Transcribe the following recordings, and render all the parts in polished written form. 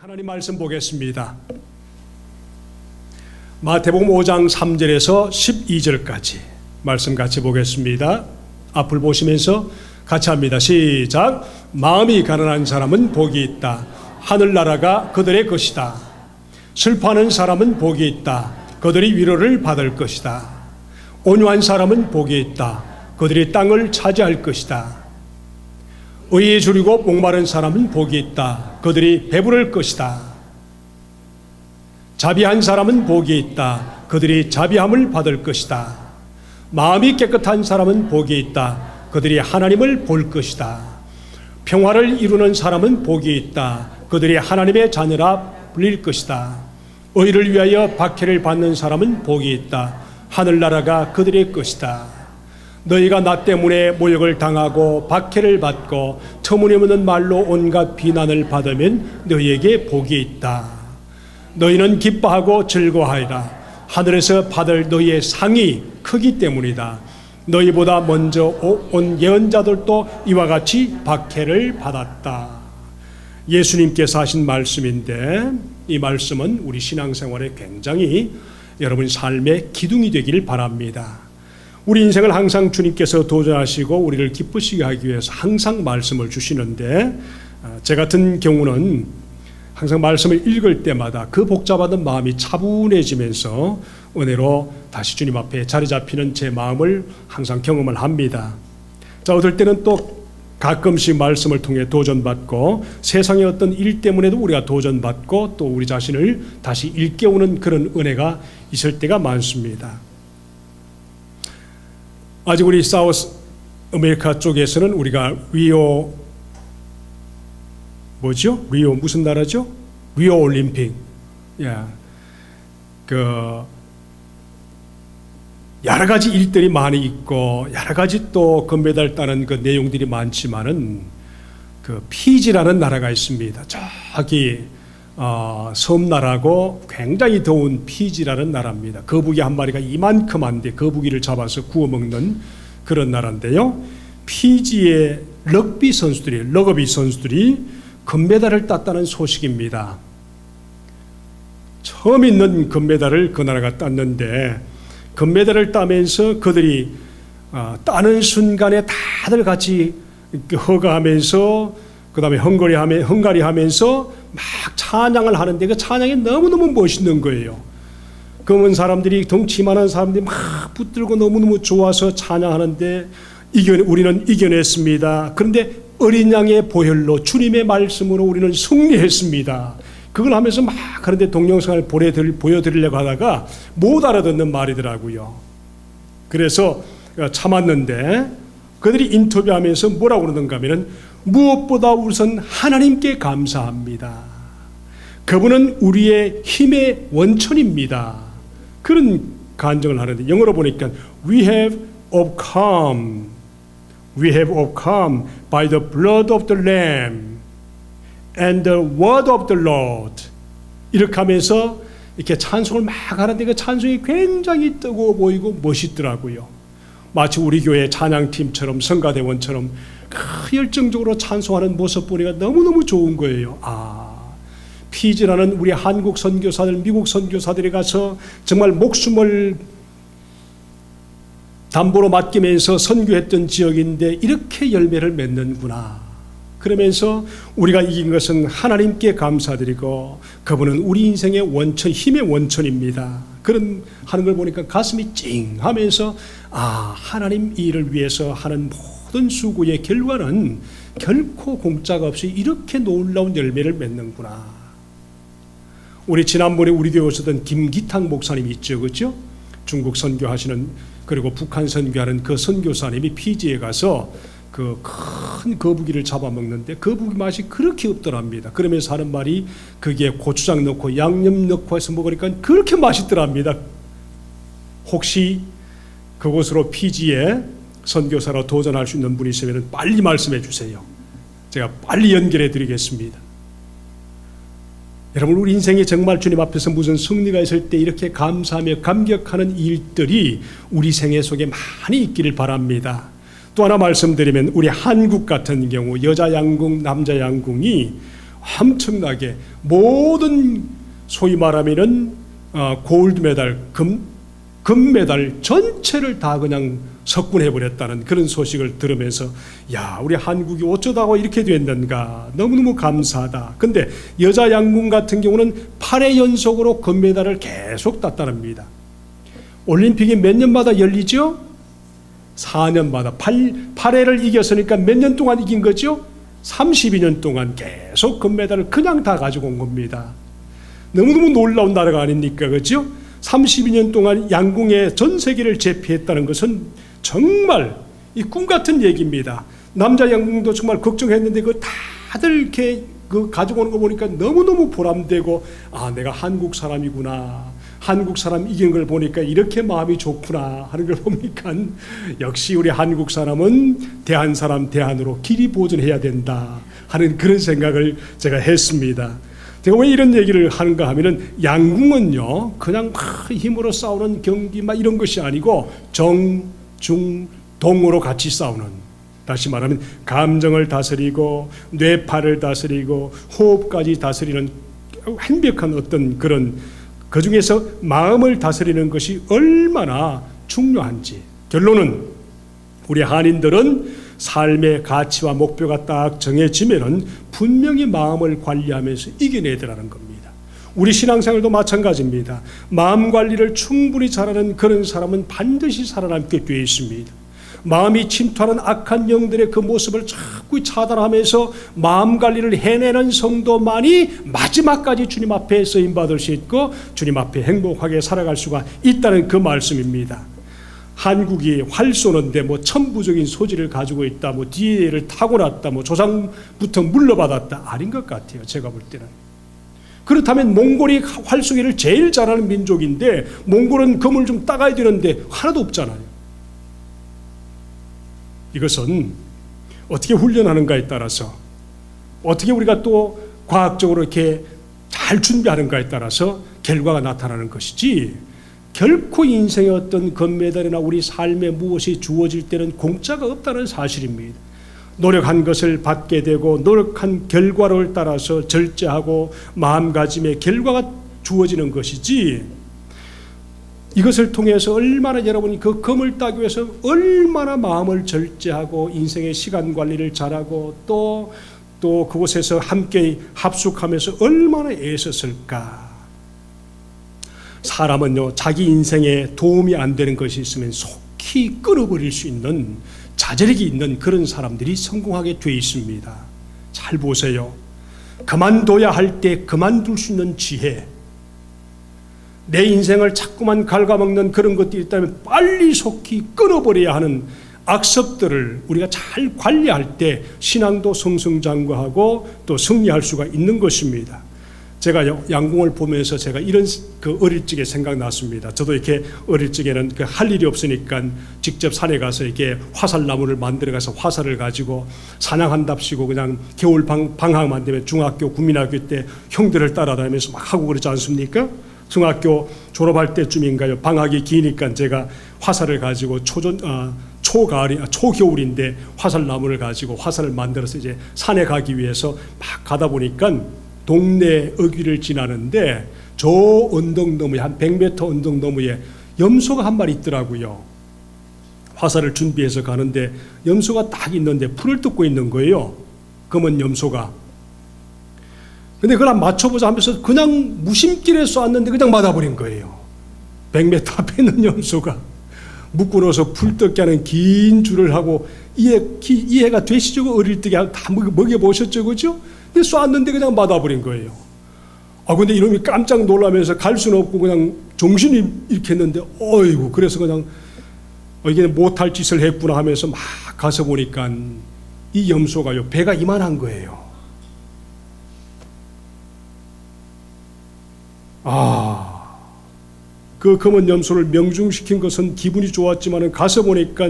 하나님 말씀 보겠습니다. 마태복음 5장 3절에서 12절까지 말씀 같이 보겠습니다. 앞을 보시면서 같이 합니다. 시작. 마음이 가난한 사람은 복이 있다. 하늘나라가 그들의 것이다. 슬퍼하는 사람은 복이 있다. 그들이 위로를 받을 것이다. 온유한 사람은 복이 있다. 그들이 땅을 차지할 것이다. 의에 줄이고 목마른 사람은 복이 있다. 그들이 배부를 것이다. 자비한 사람은 복이 있다. 그들이 자비함을 받을 것이다. 마음이 깨끗한 사람은 복이 있다. 그들이 하나님을 볼 것이다. 평화를 이루는 사람은 복이 있다. 그들이 하나님의 자녀라 불릴 것이다. 의를 위하여 박해를 받는 사람은 복이 있다. 하늘나라가 그들의 것이다. 너희가 나 때문에 모욕을 당하고 박해를 받고 터무니없는 말로 온갖 비난을 받으면 너희에게 복이 있다. 너희는 기뻐하고 즐거워하리라. 하늘에서 받을 너희의 상이 크기 때문이다. 너희보다 먼저 온 예언자들도 이와 같이 박해를 받았다. 예수님께서 하신 말씀인데 이 말씀은 우리 신앙생활에 굉장히 여러분 삶의 기둥이 되기를 바랍니다. 우리 인생을 항상 주님께서 도전하시고 우리를 기쁘시게 하기 위해서 항상 말씀을 주시는데 제 같은 경우는 항상 말씀을 읽을 때마다 그 복잡하던 마음이 차분해지면서 은혜로 다시 주님 앞에 자리 잡히는 제 마음을 항상 경험을 합니다. 자, 어떨 때는 또 가끔씩 말씀을 통해 도전받고 세상의 어떤 일 때문에도 우리가 도전받고 또 우리 자신을 다시 일깨우는 그런 은혜가 있을 때가 많습니다. 아직 우리 사우스 아메리카 쪽에서는 우리가 리오 무슨 나라죠? 리오 올림픽. 여러 가지 일들이 많이 있고 여러 가지 또 금메달 따는 그 내용들이 많지만은 그 피지라는 나라가 있습니다. 저기 섬나라고 굉장히 더운 피지라는 나라입니다. 거북이 한 마리가 이만큼한데 거북이를 잡아서 구워 먹는 그런 나라인데요. 피지의 러그비 선수들이 금메달을 땄다는 소식입니다. 처음 있는 금메달을 그 나라가 땄는데 금메달을 따면서 그들이 따는 순간에 다들 같이 허가하면서 그 다음에 헝가리 하면서 막 찬양을 하는데 그 찬양이 너무너무 멋있는 거예요. 검은 사람들이 덩치만한 사람들이 막 붙들고 너무너무 좋아서 찬양하는데 우리는 이겨냈습니다. 그런데 어린 양의 보혈로 주님의 말씀으로 우리는 승리했습니다. 그걸 하면서 막 하는데 동영상을 보여드리려고 하다가 못 알아듣는 말이더라고요. 그래서 참았는데 그들이 인터뷰하면서 뭐라고 그러는가 하면은 무엇보다 우선 하나님께 감사합니다. 그분은 우리의 힘의 원천입니다. 그런 간증을 하는데 영어로 보니까 We have overcome by the blood of the Lamb and the word of the Lord. 이렇게 하면서 이렇게 찬송을 막 하는데 그 찬송이 굉장히 뜨거워 보이고 멋있더라고요. 마치 우리 교회 찬양팀처럼 성가대원처럼 열정적으로 찬송하는 모습 보니까 너무너무 좋은 거예요. 피지라는 우리 한국 선교사들, 미국 선교사들이 가서 정말 목숨을 담보로 맡기면서 선교했던 지역인데 이렇게 열매를 맺는구나. 그러면서 우리가 이긴 것은 하나님께 감사드리고 그분은 우리 인생의 원천, 힘의 원천입니다. 그런 하는 걸 보니까 가슴이 찡하면서 하나님 일을 위해서 하는 모든 수고의 결과는 결코 공짜가 없이 이렇게 놀라운 열매를 맺는구나. 우리 지난번에 우리 교회 오셨던 김기탕 목사님이 있죠, 그렇죠? 중국 선교하시는 그리고 북한 선교하는 그 선교사님이 피지에 가서 그 큰 거북이를 잡아먹는데 거북이 맛이 그렇게 없더랍니다. 그러면서 하는 말이 거기에 고추장 넣고 양념 넣고 해서 먹으니까 그렇게 맛있더랍니다. 혹시 그곳으로 피지에 선교사로 도전할 수 있는 분이 있으면 빨리 말씀해 주세요. 제가 빨리 연결해 드리겠습니다. 여러분, 우리 인생에 정말 주님 앞에서 무슨 승리가 있을 때 이렇게 감사하며 감격하는 일들이 우리 생애 속에 많이 있기를 바랍니다. 또 하나 말씀드리면 우리 한국 같은 경우 여자 양궁, 남자 양궁이 엄청나게 모든 소위 말하면은 골드 메달, 금메달 전체를 다 그냥 석군해버렸다는 그런 소식을 들으면서 야, 우리 한국이 어쩌다가 이렇게 됐는가, 너무너무 감사하다. 근데 여자 양궁 같은 경우는 8회 연속으로 금메달을 계속 땄답니다. 올림픽이 몇 년마다 열리죠? 4년마다 8회를 이겼으니까 몇 년 동안 이긴 거죠? 32년 동안 계속 금메달을 그냥 다 가지고 온 겁니다. 너무너무 놀라운 나라가 아닙니까? 그렇죠? 32년 동안 양궁의 전 세계를 제패했다는 것은 정말 이 꿈 같은 얘기입니다. 남자 양궁도 정말 걱정했는데 그 다들 이렇게 그 가지고 오는 거 보니까 너무너무 보람되고, 아, 내가 한국 사람이구나. 한국 사람 이긴 걸 보니까 이렇게 마음이 좋구나 하는 걸 보니까 역시 우리 한국 사람은 대한 사람 대한으로 길이 보존해야 된다 하는 그런 생각을 제가 했습니다. 제가 왜 이런 얘기를 하는가 하면은 양궁은요 그냥 막 힘으로 싸우는 경기 막 이런 것이 아니고 정, 중, 동으로 같이 싸우는, 다시 말하면 감정을 다스리고 뇌파를 다스리고 호흡까지 다스리는 완벽한 어떤 그런, 그 중에서 마음을 다스리는 것이 얼마나 중요한지. 결론은 우리 한인들은 삶의 가치와 목표가 딱 정해지면은 분명히 마음을 관리하면서 이겨내더라는 겁니다. 우리 신앙생활도 마찬가지입니다. 마음 관리를 충분히 잘하는 그런 사람은 반드시 살아남게 되어 있습니다. 마음이 침투하는 악한 영들의 그 모습을 자꾸 차단하면서 마음 관리를 해내는 성도만이 마지막까지 주님 앞에 쓰임받을 수 있고 주님 앞에 행복하게 살아갈 수가 있다는 그 말씀입니다. 한국이 활 쏘는데 뭐 천부적인 소질을 가지고 있다, 뭐 DNA를 타고났다, 뭐 조상부터 물려받았다, 아닌 것 같아요. 제가 볼 때는. 그렇다면 몽골이 활 쏘기를 제일 잘하는 민족인데 몽골은 금을 좀 따가야 되는데 하나도 없잖아요. 이것은 어떻게 훈련하는가에 따라서, 어떻게 우리가 또 과학적으로 이렇게 잘 준비하는가에 따라서 결과가 나타나는 것이지, 결코 인생의 어떤 금메달이나 우리 삶에 무엇이 주어질 때는 공짜가 없다는 사실입니다. 노력한 것을 받게 되고 노력한 결과를 따라서 절제하고 마음가짐의 결과가 주어지는 것이지, 이것을 통해서 얼마나 여러분이 그 금을 따기 위해서 얼마나 마음을 절제하고 인생의 시간 관리를 잘하고 또 그곳에서 함께 합숙하면서 얼마나 애썼을까. 사람은요 자기 인생에 도움이 안 되는 것이 있으면 속히 끊어버릴 수 있는 자제력이 있는 그런 사람들이 성공하게 되어 있습니다. 잘 보세요. 그만둬야 할 때 그만둘 수 있는 지혜, 내 인생을 자꾸만 갉아먹는 그런 것들이 있다면 빨리 속히 끊어버려야 하는 악습들을 우리가 잘 관리할 때 신앙도 승승장구하고 또 승리할 수가 있는 것입니다. 제가 양궁을 보면서 제가 이런 그 어릴 적에 생각났습니다. 저도 이렇게 어릴 적에는 그 할 일이 없으니까 직접 산에 가서 이렇게 화살나무를 만들어 가서 화살을 가지고 사냥한답시고 그냥 겨울 방학만 되면 중학교 국민학교 때 형들을 따라다니면서 막 하고 그러지 않습니까? 중학교 졸업할 때쯤인가요? 방학이 기니까 제가 화살을 가지고 초겨울인데 화살나무를 가지고 화살을 만들어서 이제 산에 가기 위해서 막 가다 보니까 동네 어귀를 지나는데 저 언덕 너머에 한 100m 언덕 너머에 염소가 한 마리 있더라고요. 화살을 준비해서 가는데 염소가 딱 있는데 풀을 뜯고 있는 거예요. 검은 염소가. 근데 그걸 한번 맞춰보자 하면서 그냥 무심길에 쏘았는데 그냥 맞아버린 거예요. 100m 앞에 있는 염소가 묶어놓아서 풀 뜯게 하는 긴 줄을 하고 이해가 되시죠? 어릴 때 다 먹여보셨죠? 그죠? 근데 쏘았는데 그냥 맞아버린 거예요. 근데 이놈이 깜짝 놀라면서 갈 수는 없고 그냥 정신이 이렇게 했는데 어이구, 그래서 그냥 이게 못할 짓을 했구나 하면서 막 가서 보니까 이 염소가요 배가 이만한 거예요. 그 검은 염소를 명중시킨 것은 기분이 좋았지만 가서 보니까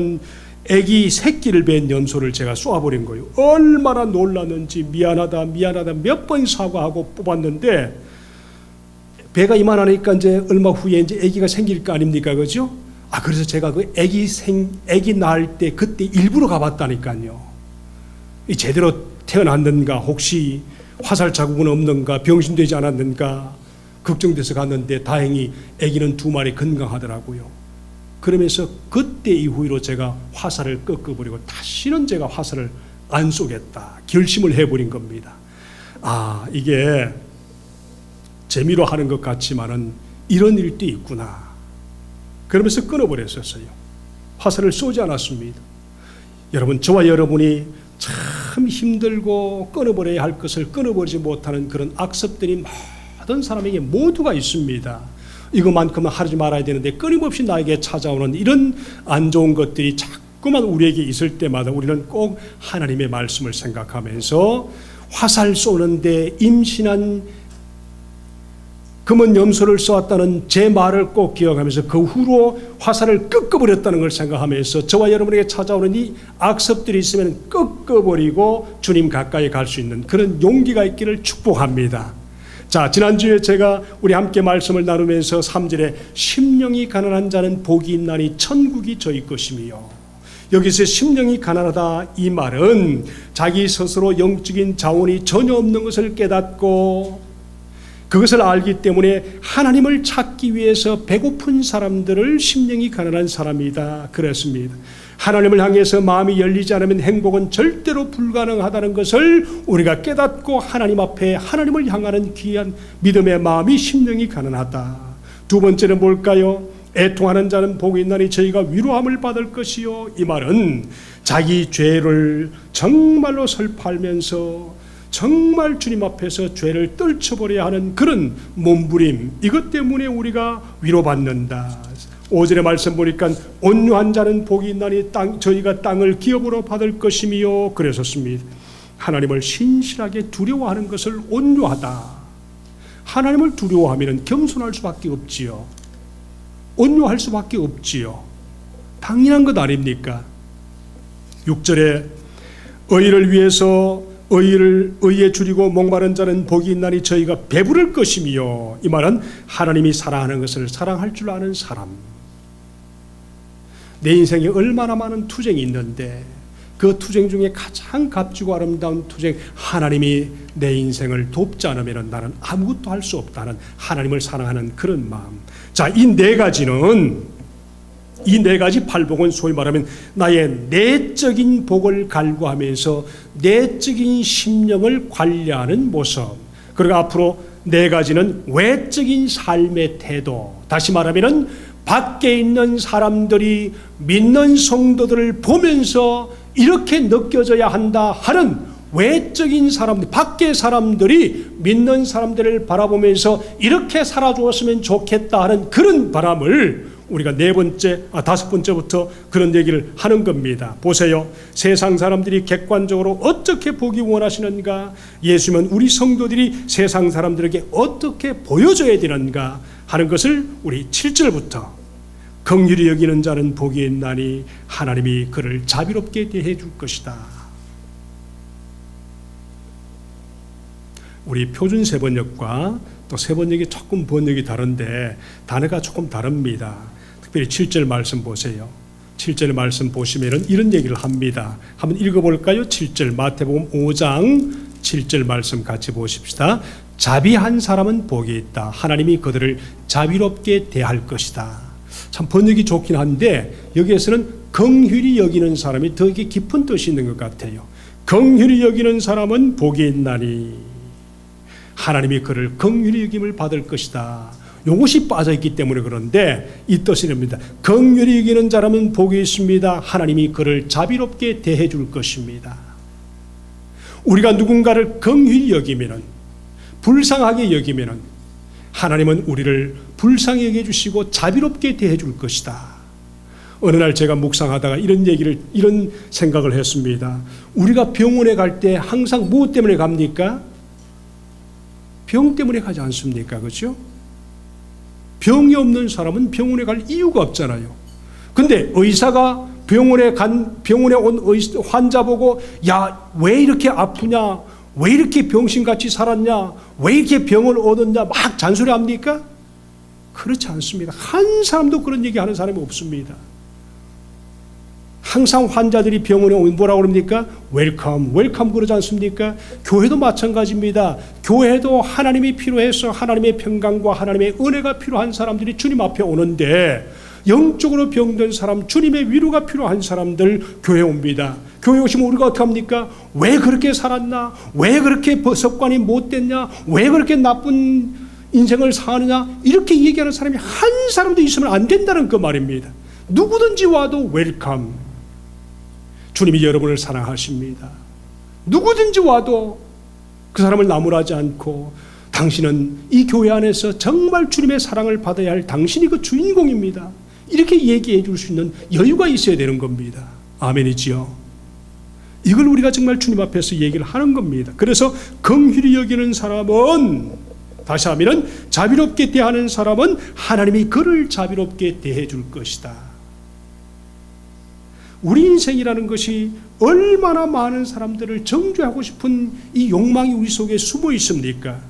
애기 새끼를 뵌 염소를 제가 쏘아버린 거예요. 얼마나 놀랐는지 미안하다 몇 번 사과하고 뽑았는데 배가 이만하니까 이제 얼마 후에 이제 애기가 생길 거 아닙니까, 그죠? 그래서 제가 그 애기 낳을 때 그때 일부러 가봤다니까요. 제대로 태어났는가, 혹시 화살 자국은 없는가, 병신되지 않았는가 걱정돼서 갔는데 다행히 아기는 2마리 건강하더라고요. 그러면서 그때 이후로 제가 화살을 꺾어버리고 다시는 제가 화살을 안 쏘겠다 결심을 해버린 겁니다. 이게 재미로 하는 것 같지만은 이런 일도 있구나. 그러면서 끊어버렸었어요. 화살을 쏘지 않았습니다. 여러분, 저와 여러분이 참 힘들고 끊어버려야 할 것을 끊어버리지 못하는 그런 악습들이 모든 사람에게 모두가 있습니다. 이것만큼은 하지 말아야 되는데 끊임없이 나에게 찾아오는 이런 안 좋은 것들이 자꾸만 우리에게 있을 때마다 우리는 꼭 하나님의 말씀을 생각하면서 화살 쏘는데 임신한 금은 염소를 쏘았다는 제 말을 꼭 기억하면서 그 후로 화살을 꺾어버렸다는 걸 생각하면서 저와 여러분에게 찾아오는 이 악습들이 있으면 꺾어버리고 주님 가까이 갈 수 있는 그런 용기가 있기를 축복합니다. 자, 지난주에 제가 우리 함께 말씀을 나누면서 3절에 심령이 가난한 자는 복이 있나니 천국이 저희 것이며, 여기서 심령이 가난하다 이 말은 자기 스스로 영적인 자원이 전혀 없는 것을 깨닫고 그것을 알기 때문에 하나님을 찾기 위해서 배고픈 사람들을 심령이 가난한 사람이다 그랬습니다. 하나님을 향해서 마음이 열리지 않으면 행복은 절대로 불가능하다는 것을 우리가 깨닫고 하나님 앞에 하나님을 향하는 귀한 믿음의 마음이 심령이 가난하다. 두 번째는 뭘까요? 애통하는 자는 복이 있나니 저희가 위로함을 받을 것이요. 이 말은 자기 죄를 정말로 설파하면서 정말 주님 앞에서 죄를 떨쳐버려야 하는 그런 몸부림, 이것 때문에 우리가 위로받는다. 5절의 말씀 보니까 온유한 자는 복이 있나니 저희가 땅을 기업으로 받을 것이며 그랬었습니다. 하나님을 신실하게 두려워하는 것을 온유하다. 하나님을 두려워하면 겸손할 수밖에 없지요. 온유할 수밖에 없지요. 당연한 것 아닙니까? 6절에 의를 위해서 의에 줄이고 목마른 자는 복이 있나니 저희가 배부를 것이며, 이 말은 하나님이 사랑하는 것을 사랑할 줄 아는 사람. 내 인생에 얼마나 많은 투쟁이 있는데 그 투쟁 중에 가장 값지고 아름다운 투쟁, 하나님이 내 인생을 돕지 않으면 나는 아무것도 할 수 없다는 하나님을 사랑하는 그런 마음. 자, 이 네 가지 팔복은 소위 말하면 나의 내적인 복을 갈구하면서 내적인 심령을 관리하는 모습, 그리고 앞으로 네 가지는 외적인 삶의 태도. 다시 말하면 밖에 있는 사람들이 믿는 성도들을 보면서 이렇게 느껴져야 한다 하는 외적인 사람들, 밖의 사람들이 믿는 사람들을 바라보면서 이렇게 살아주었으면 좋겠다 하는 그런 바람을 우리가 다섯 번째부터 그런 얘기를 하는 겁니다. 보세요. 세상 사람들이 객관적으로 어떻게 보기 원하시는가? 예수님은 우리 성도들이 세상 사람들에게 어떻게 보여줘야 되는가 하는 것을 우리 7절부터 긍휼히 여기는 자는 복이 있나니 하나님이 그를 자비롭게 대해 줄 것이다. 우리 표준 세번역과 또 세번역이 조금 번역이 다른데 단어가 조금 다릅니다. 특별히 7절 말씀 보세요. 7절 말씀 보시면은 이런 얘기를 합니다. 한번 읽어볼까요? 7절 마태복음 5장 7절 말씀 같이 보십시다. 자비한 사람은 복이 있다. 하나님이 그들을 자비롭게 대할 것이다. 참 번역이 좋긴 한데 여기에서는 긍휼히 여기는 사람이 더 깊은 뜻이 있는 것 같아요. 긍휼히 여기는 사람은 복이 있나니 하나님이 그를 긍휼히 여김을 받을 것이다. 이것이 빠져있기 때문에 그런데 이 뜻이 됩니다. 긍휼히 여기는 자라면 복이 있습니다. 하나님이 그를 자비롭게 대해 줄 것입니다. 우리가 누군가를 긍휼히 여기면은, 불쌍하게 여기면은 하나님은 우리를 불쌍히 여겨주시고 자비롭게 대해 줄 것이다. 어느 날 제가 묵상하다가 이런 생각을 했습니다. 우리가 병원에 갈 때 항상 무엇 때문에 갑니까? 병 때문에 가지 않습니까? 그렇죠? 병이 없는 사람은 병원에 갈 이유가 없잖아요. 근데 의사가 병원에 온 환자 보고 야, 왜 이렇게 아프냐? 왜 이렇게 병신같이 살았냐? 왜 이렇게 병을 얻었냐? 막 잔소리합니까? 그렇지 않습니다. 한 사람도 그런 얘기하는 사람이 없습니다. 항상 환자들이 병원에 오면 뭐라고 그럽니까? 웰컴, 웰컴 그러지 않습니까? 교회도 마찬가지입니다. 교회도 하나님이 필요해서 하나님의 평강과 하나님의 은혜가 필요한 사람들이 주님 앞에 오는데, 영적으로 병든 사람, 주님의 위로가 필요한 사람들 교회 옵니다. 교회 오시면 우리가 어떻게 합니까? 왜 그렇게 살았나? 왜 그렇게 습관이 못됐냐? 왜 그렇게 나쁜 인생을 사느냐? 이렇게 얘기하는 사람이 한 사람도 있으면 안 된다는 그 말입니다. 누구든지 와도 웰컴. 주님이 여러분을 사랑하십니다. 누구든지 와도 그 사람을 나무라지 않고, 당신은 이 교회 안에서 정말 주님의 사랑을 받아야 할 당신이 그 주인공입니다. 이렇게 얘기해 줄 수 있는 여유가 있어야 되는 겁니다. 아멘이지요. 이걸 우리가 정말 주님 앞에서 얘기를 하는 겁니다. 그래서 긍휼히 여기는 사람은, 다시 하면 자비롭게 대하는 사람은 하나님이 그를 자비롭게 대해 줄 것이다. 우리 인생이라는 것이 얼마나 많은 사람들을 정죄하고 싶은 이 욕망이 우리 속에 숨어 있습니까?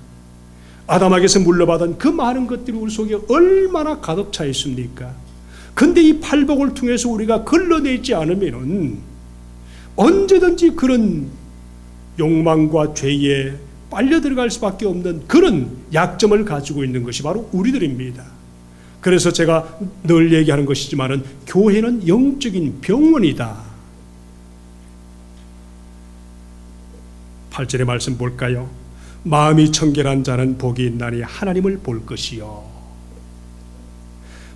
아담에게서 물려받은 그 많은 것들이 우리 속에 얼마나 가득 차 있습니까? 근데 이 팔복을 통해서 우리가 걸러내지 않으면 언제든지 그런 욕망과 죄에 빨려 들어갈 수밖에 없는 그런 약점을 가지고 있는 것이 바로 우리들입니다. 그래서 제가 늘 얘기하는 것이지만은 교회는 영적인 병원이다. 8절의 말씀 볼까요? 마음이 청결한 자는 복이 있나니 하나님을 볼 것이요.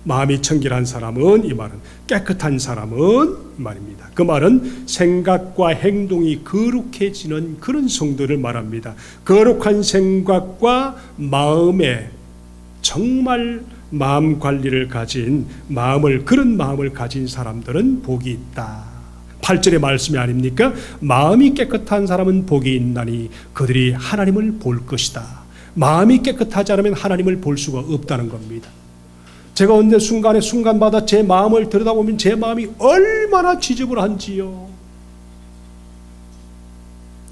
마음이 청결한 사람은, 이 말은 깨끗한 사람은 이 말입니다. 그 말은 생각과 행동이 거룩해지는 그런 성도를 말합니다. 거룩한 생각과 마음에 정말 마음 관리를 가진 그런 마음을 가진 사람들은 복이 있다. 8절의 말씀이 아닙니까? 마음이 깨끗한 사람은 복이 있나니 그들이 하나님을 볼 것이다. 마음이 깨끗하지 않으면 하나님을 볼 수가 없다는 겁니다. 제가 어느 순간마다 제 마음을 들여다보면 제 마음이 얼마나 지저분한지요.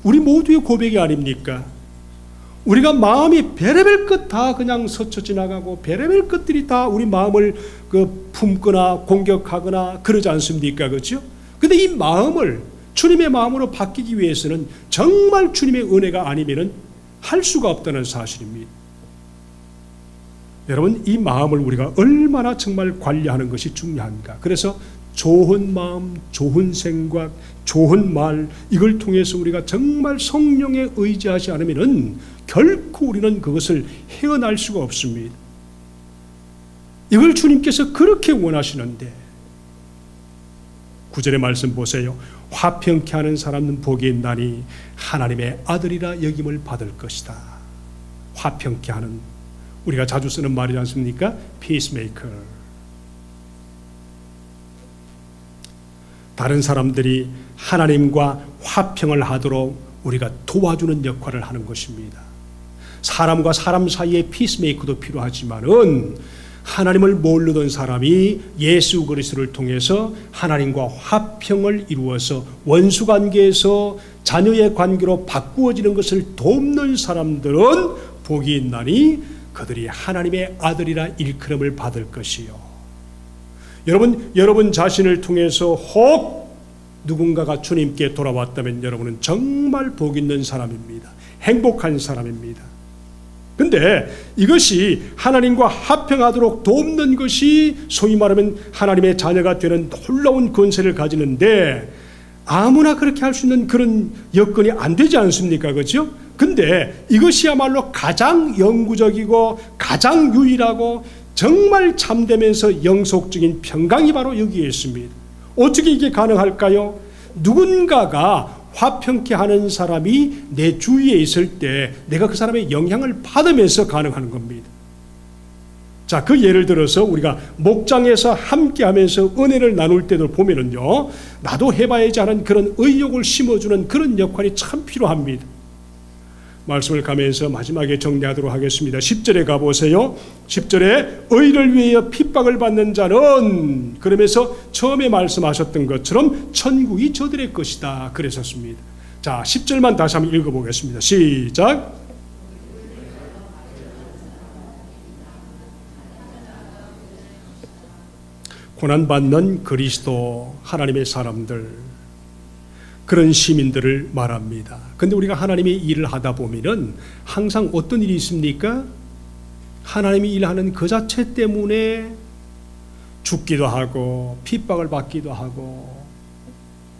우리 모두의 고백이 아닙니까? 우리가 마음이 별의별 것 다 그냥 스쳐 지나가고 별의별 것들이 다 우리 마음을 품거나 공격하거나 그러지 않습니까? 그렇죠? 근데 이 마음을 주님의 마음으로 바뀌기 위해서는 정말 주님의 은혜가 아니면은 할 수가 없다는 사실입니다. 여러분, 이 마음을 우리가 얼마나 정말 관리하는 것이 중요한가. 그래서 좋은 마음, 좋은 생각, 좋은 말, 이걸 통해서 우리가 정말 성령에 의지하지 않으면은 결코 우리는 그것을 헤어날 수가 없습니다. 이걸 주님께서 그렇게 원하시는데, 9절의 말씀 보세요. 화평케 하는 사람은 복이 있나니 하나님의 아들이라 여김을 받을 것이다. 화평케 하는, 우리가 자주 쓰는 말이지 않습니까? peacemaker. 다른 사람들이 하나님과 화평을 하도록 우리가 도와주는 역할을 하는 것입니다. 사람과 사람 사이에 피스메이커도 필요하지만은 하나님을 모르던 사람이 예수 그리스도를 통해서 하나님과 화평을 이루어서 원수관계에서 자녀의 관계로 바꾸어지는 것을 돕는 사람들은 복이 있나니 그들이 하나님의 아들이라 일컬음을 받을 것이요. 여러분 자신을 통해서 혹 누군가가 주님께 돌아왔다면 여러분은 정말 복 있는 사람입니다. 행복한 사람입니다. 근데 이것이 하나님과 화평하도록 돕는 것이 소위 말하면 하나님의 자녀가 되는 놀라운 권세를 가지는데, 아무나 그렇게 할 수 있는 그런 여건이 안 되지 않습니까? 그렇죠? 근데 이것이야말로 가장 영구적이고 가장 유일하고 정말 참되면서 영속적인 평강이 바로 여기에 있습니다. 어떻게 이게 가능할까요? 누군가가 화평케 하는 사람이 내 주위에 있을 때 내가 그 사람의 영향을 받으면서 가능한 겁니다. 자, 그 예를 들어서 우리가 목장에서 함께 하면서 은혜를 나눌 때도 보면은요, 나도 해봐야지 하는 그런 의욕을 심어주는 그런 역할이 참 필요합니다. 말씀을 가면서 마지막에 정리하도록 하겠습니다. 10절에 가보세요. 10절에 의를 위하여 핍박을 받는 자는, 그러면서 처음에 말씀하셨던 것처럼 천국이 저들의 것이다 그랬었습니다. 자, 10절만 다시 한번 읽어보겠습니다. 시작. 고난받는 그리스도 하나님의 사람들, 그런 시민들을 말합니다. 근데 우리가 하나님의 일을 하다 보면은 항상 어떤 일이 있습니까? 하나님이 일하는 그 자체 때문에 죽기도 하고 핍박을 받기도 하고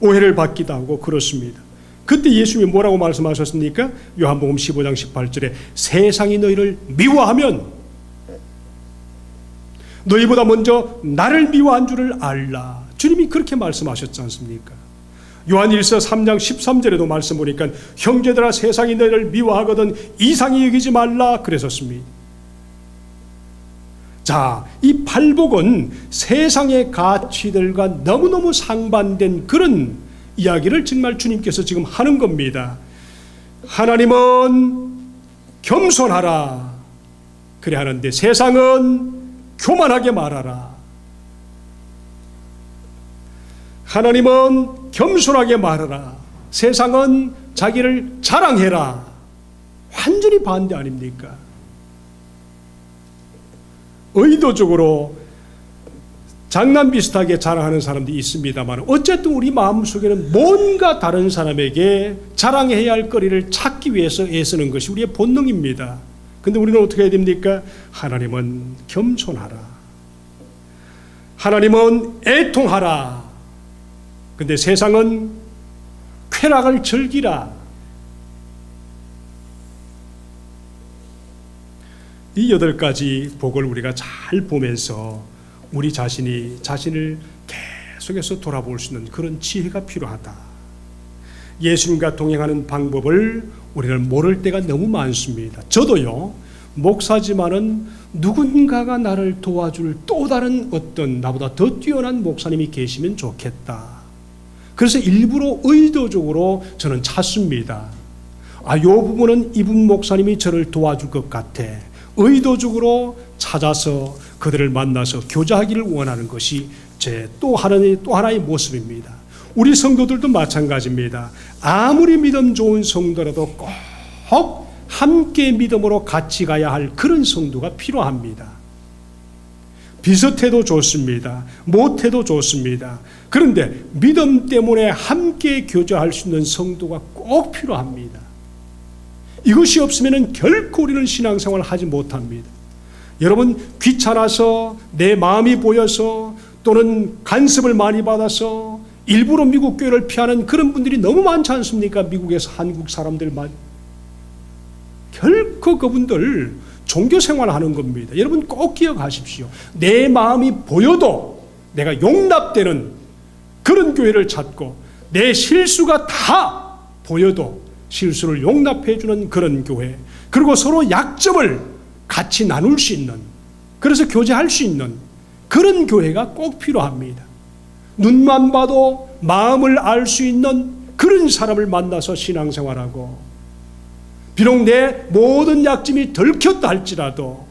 오해를 받기도 하고 그렇습니다. 그때 예수님이 뭐라고 말씀하셨습니까? 요한복음 15장 18절에 세상이 너희를 미워하면 너희보다 먼저 나를 미워한 줄을 알라. 주님이 그렇게 말씀하셨지 않습니까? 요한일서 3장 13절에도 말씀 보니까 형제들아 세상이 너희를 미워하거든 이상히 여기지 말라 그랬었습니다. 자, 이 팔복은 세상의 가치들과 너무너무 상반된 그런 이야기를 정말 주님께서 지금 하는 겁니다. 하나님은 겸손하라 그래 하는데 세상은 교만하게 말하라. 하나님은 겸손하게 말하라. 세상은 자기를 자랑해라. 완전히 반대 아닙니까? 의도적으로 장난 비슷하게 자랑하는 사람들이 있습니다만 어쨌든 우리 마음속에는 뭔가 다른 사람에게 자랑해야 할 거리를 찾기 위해서 애쓰는 것이 우리의 본능입니다. 근데 우리는 어떻게 해야 됩니까? 하나님은 겸손하라. 하나님은 애통하라. 근데 세상은 쾌락을 즐기라. 이 8가지 복을 우리가 잘 보면서 우리 자신을 계속해서 돌아볼 수 있는 그런 지혜가 필요하다. 예수님과 동행하는 방법을 우리는 모를 때가 너무 많습니다. 저도요, 목사지만은 누군가가 나를 도와줄 또 다른 어떤 나보다 더 뛰어난 목사님이 계시면 좋겠다. 그래서 일부러 의도적으로 저는 찾습니다. 이 부분은 이분 목사님이 저를 도와줄 것 같아. 의도적으로 찾아서 그들을 만나서 교제하기를 원하는 것이 제 또 하나의 모습입니다. 우리 성도들도 마찬가지입니다. 아무리 믿음 좋은 성도라도 꼭 함께 믿음으로 같이 가야 할 그런 성도가 필요합니다. 비슷해도 좋습니다. 못해도 좋습니다. 그런데 믿음 때문에 함께 교제할 수 있는 성도가 꼭 필요합니다. 이것이 없으면 결코 우리는 신앙생활을 하지 못합니다. 여러분, 귀찮아서 내 마음이 보여서 또는 간섭을 많이 받아서 일부러 미국 교회를 피하는 그런 분들이 너무 많지 않습니까? 미국에서 한국 사람들만. 결코 그분들 종교생활하는 겁니다. 여러분 꼭 기억하십시오. 내 마음이 보여도 내가 용납되는 그런 교회를 찾고 내 실수가 다 보여도 실수를 용납해 주는 그런 교회, 그리고 서로 약점을 같이 나눌 수 있는, 그래서 교제할 수 있는 그런 교회가 꼭 필요합니다. 눈만 봐도 마음을 알 수 있는 그런 사람을 만나서 신앙생활하고, 비록 내 모든 약점이 들켰다 할지라도,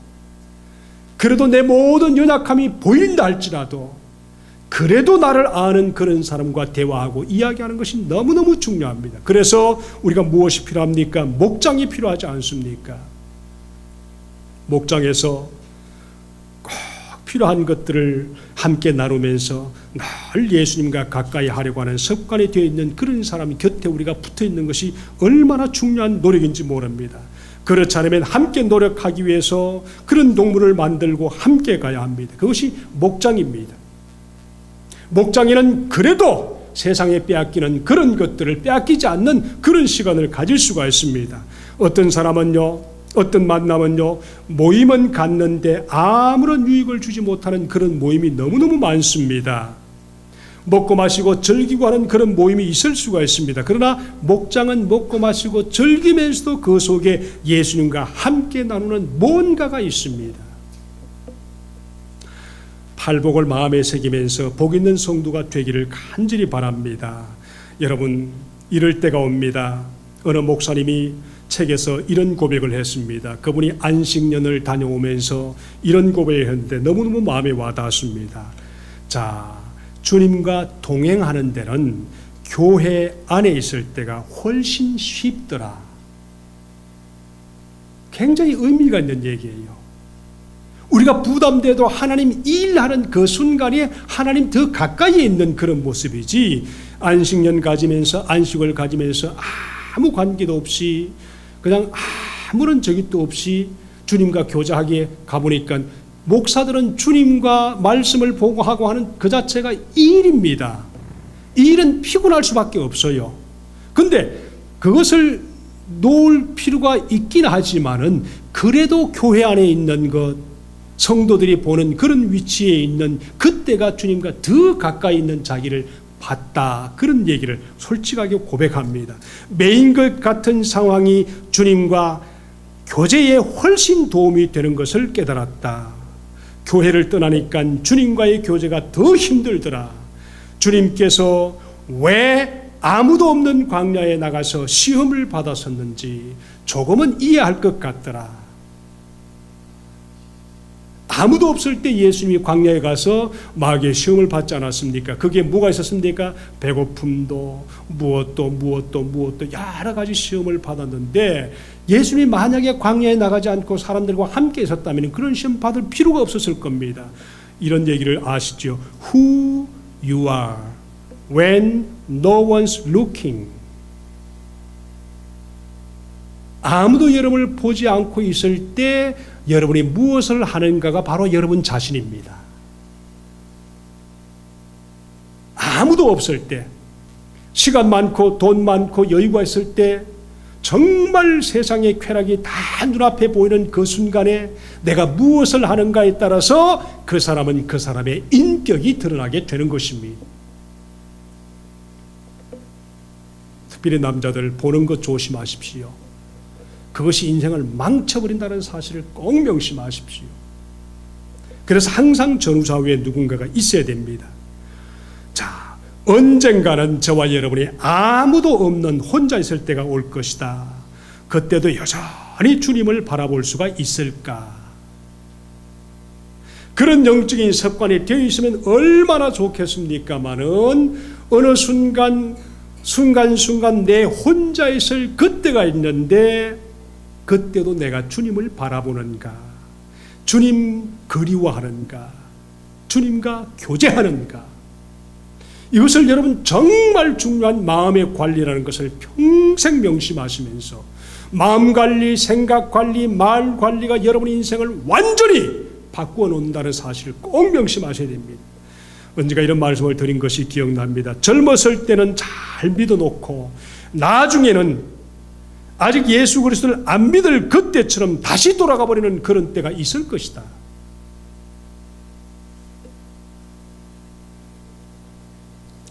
그래도 내 모든 연약함이 보인다 할지라도 그래도 나를 아는 그런 사람과 대화하고 이야기하는 것이 너무너무 중요합니다. 그래서 우리가 무엇이 필요합니까? 목장이 필요하지 않습니까? 목장에서 꼭 필요한 것들을 함께 나누면서 늘 예수님과 가까이 하려고 하는 습관이 되어 있는 그런 사람 곁에 우리가 붙어 있는 것이 얼마나 중요한 노력인지 모릅니다. 그렇지 않으면 함께 노력하기 위해서 그런 동물을 만들고 함께 가야 합니다. 그것이 목장입니다. 목장에는 그래도 세상에 빼앗기는 그런 것들을 빼앗기지 않는 그런 시간을 가질 수가 있습니다. 어떤 사람은요, 어떤 만남은요, 모임은 갖는데 아무런 유익을 주지 못하는 그런 모임이 너무너무 많습니다. 먹고 마시고 즐기고 하는 그런 모임이 있을 수가 있습니다. 그러나 목장은 먹고 마시고 즐기면서도 그 속에 예수님과 함께 나누는 뭔가가 있습니다. 팔복을 마음에 새기면서 복 있는 성도가 되기를 간절히 바랍니다. 여러분, 이럴 때가 옵니다. 어느 목사님이 책에서 이런 고백을 했습니다. 그분이 안식년을 다녀오면서 이런 고백을 했는데 너무너무 마음에 와닿았습니다. 자, 주님과 동행하는 데는 교회 안에 있을 때가 훨씬 쉽더라. 굉장히 의미가 있는 얘기예요. 우리가 부담돼도 하나님 일하는 그 순간에 하나님 더 가까이에 있는 그런 모습이지, 안식년 가지면서 안식을 가지면서 아무 관계도 없이 그냥 아무런 적임도 없이 주님과 교제하기에 가보니까 목사들은 주님과 말씀을 보고하고 하는 그 자체가 일입니다. 일은 피곤할 수밖에 없어요. 근데 그것을 놓을 필요가 있긴 하지만은 그래도 교회 안에 있는 것, 성도들이 보는 그런 위치에 있는 그때가 주님과 더 가까이 있는 자기를 봤다, 그런 얘기를 솔직하게 고백합니다. 매인 것 같은 상황이 주님과 교제에 훨씬 도움이 되는 것을 깨달았다. 교회를 떠나니까 주님과의 교제가 더 힘들더라. 주님께서 왜 아무도 없는 광야에 나가서 시험을 받았었는지 조금은 이해할 것 같더라. 아무도 없을 때 예수님이 광야에 가서 마귀의 시험을 받지 않았습니까? 그게 뭐가 있었습니까? 배고픔도 무엇도 여러 가지 시험을 받았는데, 예수님이 만약에 광야에 나가지 않고 사람들과 함께 있었다면 그런 시험 받을 필요가 없었을 겁니다. 이런 얘기를 아시죠? Who you are when no one's looking. 아무도 여러분을 보지 않고 있을 때 여러분이 무엇을 하는가가 바로 여러분 자신입니다. 아무도 없을 때, 시간 많고 돈 많고 여유가 있을 때, 정말 세상의 쾌락이 다 눈앞에 보이는 그 순간에 내가 무엇을 하는가에 따라서 그 사람은 그 사람의 인격이 드러나게 되는 것입니다. 특별히 남자들 보는 것 조심하십시오. 그것이 인생을 망쳐버린다는 사실을 꼭 명심하십시오. 그래서 항상 전우좌우에 누군가가 있어야 됩니다. 자, 언젠가는 저와 여러분이 아무도 없는 혼자 있을 때가 올 것이다. 그때도 여전히 주님을 바라볼 수가 있을까? 그런 영적인 습관이 되어 있으면 얼마나 좋겠습니까마는, 어느 순간 내 혼자 있을 그때가 있는데 그때도 내가 주님을 바라보는가, 주님 그리워하는가, 주님과 교제하는가, 이것을 여러분 정말 중요한 마음의 관리라는 것을 평생 명심하시면서, 마음 관리, 생각 관리, 말 관리가 여러분의 인생을 완전히 바꾸어 놓는다는 사실을 꼭 명심하셔야 됩니다. 언젠가 이런 말씀을 드린 것이 기억납니다. 젊었을 때는 잘 믿어놓고 나중에는 아직 예수 그리스도를 안 믿을 그때처럼 다시 돌아가 버리는 그런 때가 있을 것이다.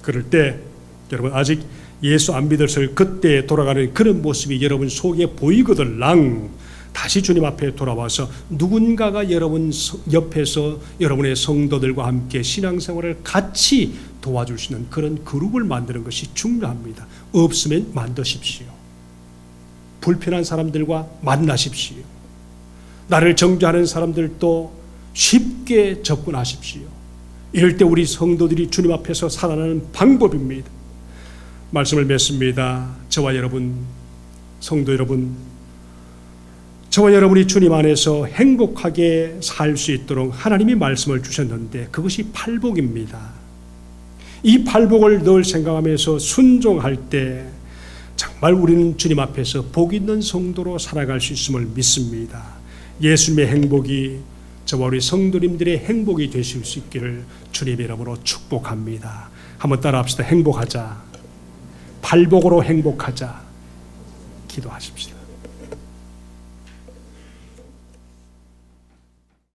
그럴 때 여러분 아직 예수 안 믿었을 그때에 돌아가는 그런 모습이 여러분 속에 보이거들랑 다시 주님 앞에 돌아와서 누군가가 여러분 옆에서 여러분의 성도들과 함께 신앙생활을 같이 도와줄 수 있는 그런 그룹을 만드는 것이 중요합니다. 없으면 만드십시오. 불편한 사람들과 만나십시오. 나를 정죄하는 사람들도 쉽게 접근하십시오. 이럴 때 우리 성도들이 주님 앞에서 살아나는 방법입니다. 말씀을 맺습니다. 저와 여러분, 성도 여러분, 저와 여러분이 주님 안에서 행복하게 살 수 있도록 하나님이 말씀을 주셨는데 그것이 팔복입니다. 이 팔복을 늘 생각하면서 순종할 때 정말 우리는 주님 앞에서 복 있는 성도로 살아갈 수 있음을 믿습니다. 예수님의 행복이 저와 우리 성도님들의 행복이 되실 수 있기를 주님의 이름으로 축복합니다. 한번 따라합시다. 행복하자. 팔복으로 행복하자. 기도하십시다.